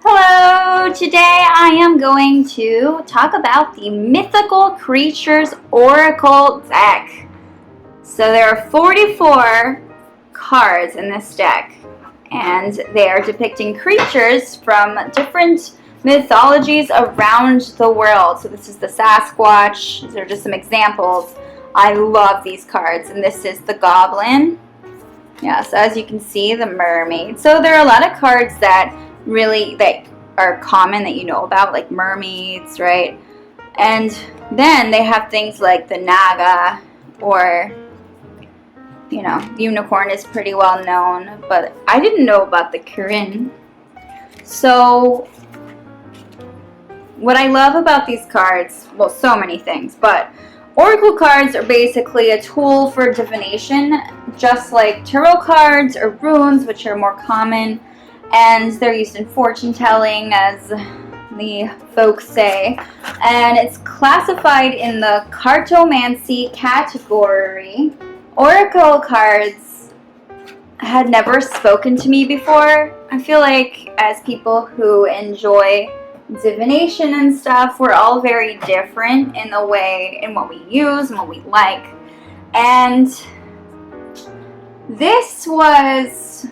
Hello! Today I am going to talk about the Mythical Creatures Oracle deck. So there are 44 cards in this deck, and they are depicting creatures from different mythologies around the world. So this is the Sasquatch. These are just some examples. I love these cards, and this is the Goblin. Yeah, so as you can see, the Mermaid. So there are a lot of cards that are common that you know about, like mermaids, right? And then they have things like the Naga, or unicorn is pretty well known, but I didn't know about the Kirin. So what I love about these cards, well, so many things, but Oracle cards are basically a tool for divination, just like tarot cards or runes, which are more common, and they're used in fortune telling, as the folks say. And it's classified in the cartomancy category. Oracle cards had never spoken to me before. I feel like as people who enjoy divination and stuff, we're all very different in the way in what we use and what we like. And this was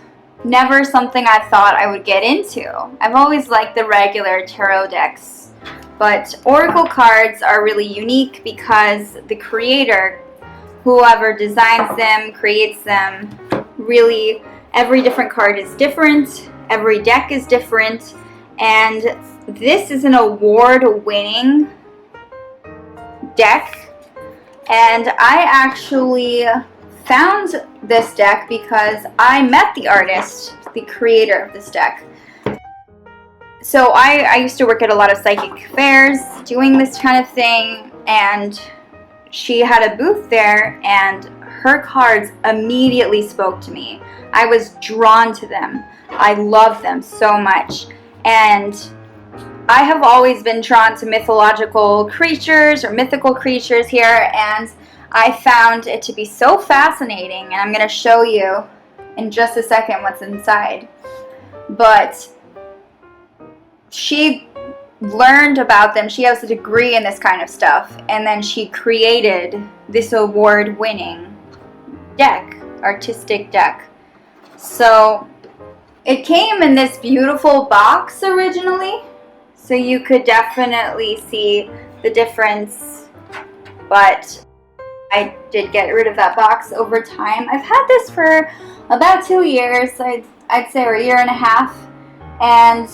never something I thought I would get into. I've always liked the regular tarot decks, but Oracle cards are really unique because the creator, whoever designs them, creates them, really every different card is different, every deck is different, and this is an award-winning deck. And I actually found this deck because I met the artist, the creator of this deck. So I used to work at a lot of psychic fairs doing this kind of thing, and she had a booth there, and her cards immediately spoke to me. I was drawn to them. I love them so much. And I have always been drawn to mythological creatures or mythical creatures here, and I found it to be so fascinating, and I'm going to show you in just a second what's inside. But she learned about them. She has a degree in this kind of stuff, and then she created this award-winning deck, artistic deck. So it came in this beautiful box originally, so you could definitely see the difference, but I did get rid of that box over time. I've had this for about 2 years, I'd say, or a year and a half, and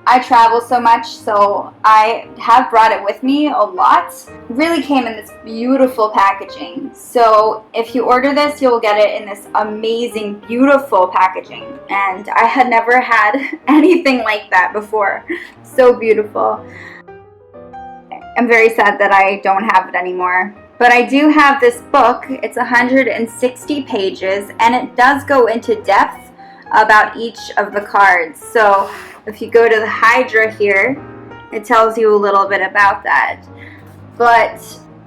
I travel so much, so I have brought it with me a lot. It really came in this beautiful packaging. So if you order this, you'll get it in this amazing, beautiful packaging. And I had never had anything like that before. So beautiful. I'm very sad that I don't have it anymore. But I do have this book. It's 160 pages, and it does go into depth about each of the cards. So if you go to the Hydra here, it tells you a little bit about that. But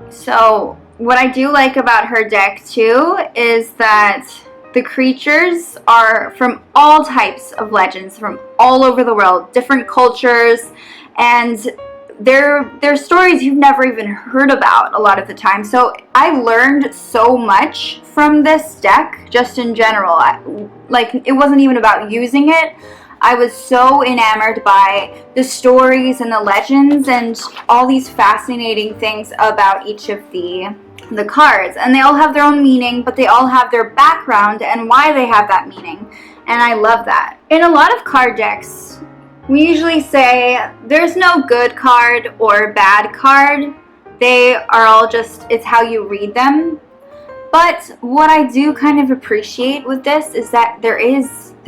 so what I do like about her deck too is that the creatures are from all types of legends, from all over the world, different cultures, and they're stories you've never even heard about a lot of the time. So I learned so much from this deck just in general. It wasn't even about using it. I was so enamored by the stories and the legends and all these fascinating things about each of the cards. And they all have their own meaning, but they all have their background and why they have that meaning. And I love that. In a lot of card decks, we usually say there's no good card or bad card. They are all just, it's how you read them. But what I do kind of appreciate with this is that there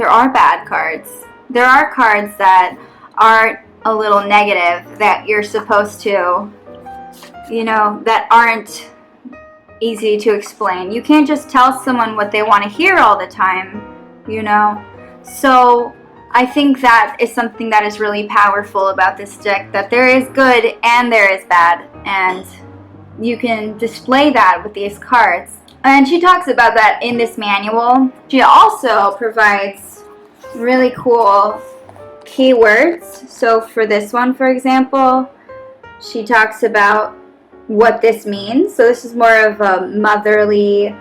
are bad cards. There are cards that are a little negative, that you're supposed to, that aren't easy to explain. You can't just tell someone what they want to hear all the time, So I think that is something that is really powerful about this deck, that there is good and there is bad, and you can display that with these cards. And she talks about that in this manual. She also provides really cool keywords. So for this one, for example, she talks about what this means. So this is more of a motherly,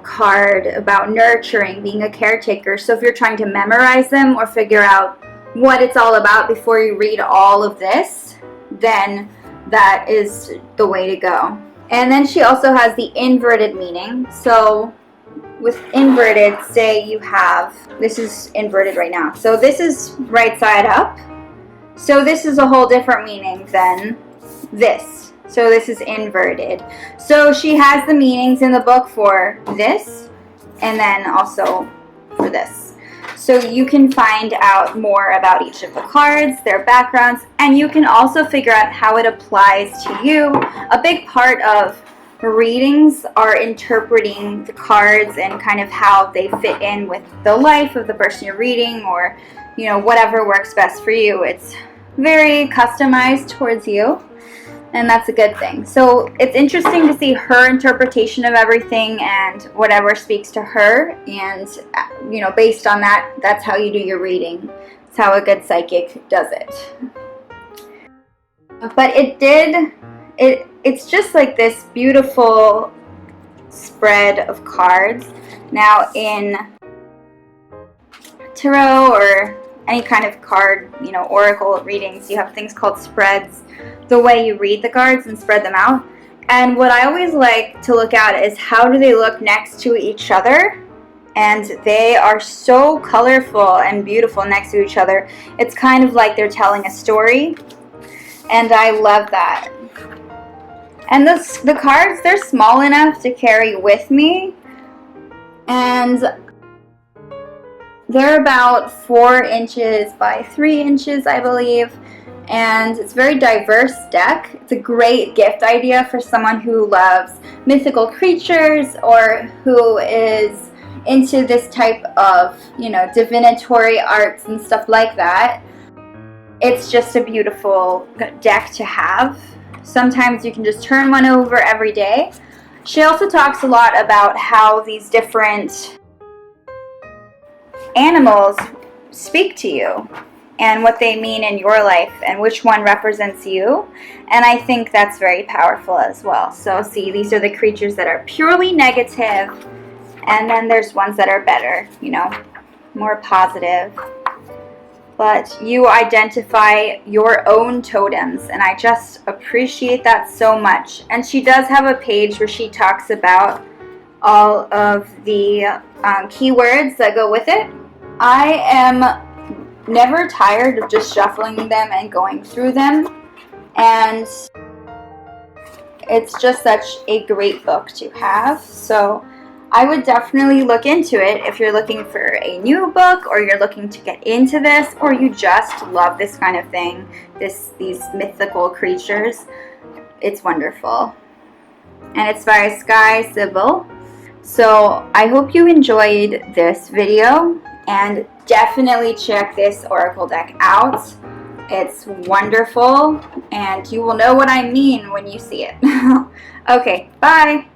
card about nurturing, being a caretaker. So if you're trying to memorize them or figure out what it's all about before you read all of this, then that is the way to go. And then she also has the inverted meaning. So with inverted, say you have, this is inverted right now. So this is right side up. So this is a whole different meaning than this. So this is inverted. So she has the meanings in the book for this and then also for this. So you can find out more about each of the cards, their backgrounds, and you can also figure out how it applies to you. A big part of readings are interpreting the cards and kind of how they fit in with the life of the person you're reading, or whatever works best for you. It's very customized towards you, and that's a good thing. So it's interesting to see her interpretation of everything and whatever speaks to her, and based on that, that's how you do your reading. It's how a good psychic does it. But it's just like this beautiful spread of cards. Now in tarot or any kind of card, oracle readings, you have things called spreads, the way you read the cards and spread them out. And what I always like to look at is how do they look next to each other. And they are so colorful and beautiful next to each other. It's kind of like they're telling a story. And I love that. And the cards, they're small enough to carry with me. And they're about 4 inches by 3 inches, I believe. And it's a very diverse deck. It's a great gift idea for someone who loves mythical creatures or who is into this type of, divinatory arts and stuff like that. It's just a beautiful deck to have. Sometimes you can just turn one over every day. She also talks a lot about how these different animals speak to you and what they mean in your life and which one represents you. And I think that's very powerful as well. So see, these are the creatures that are purely negative, and then there's ones that are better, more positive. But you identify your own totems, and I just appreciate that so much. And she does have a page where she talks about all of the keywords that go with it. I am never tired of just shuffling them and going through them, and it's just such a great book to have. So I would definitely look into it if you're looking for a new book, or you're looking to get into this, or you just love this kind of thing, these mythical creatures. It's wonderful. And it's by Sky Sybil. So I hope you enjoyed this video, and definitely check this oracle deck out. It's wonderful, and you will know what I mean when you see it. Okay, bye!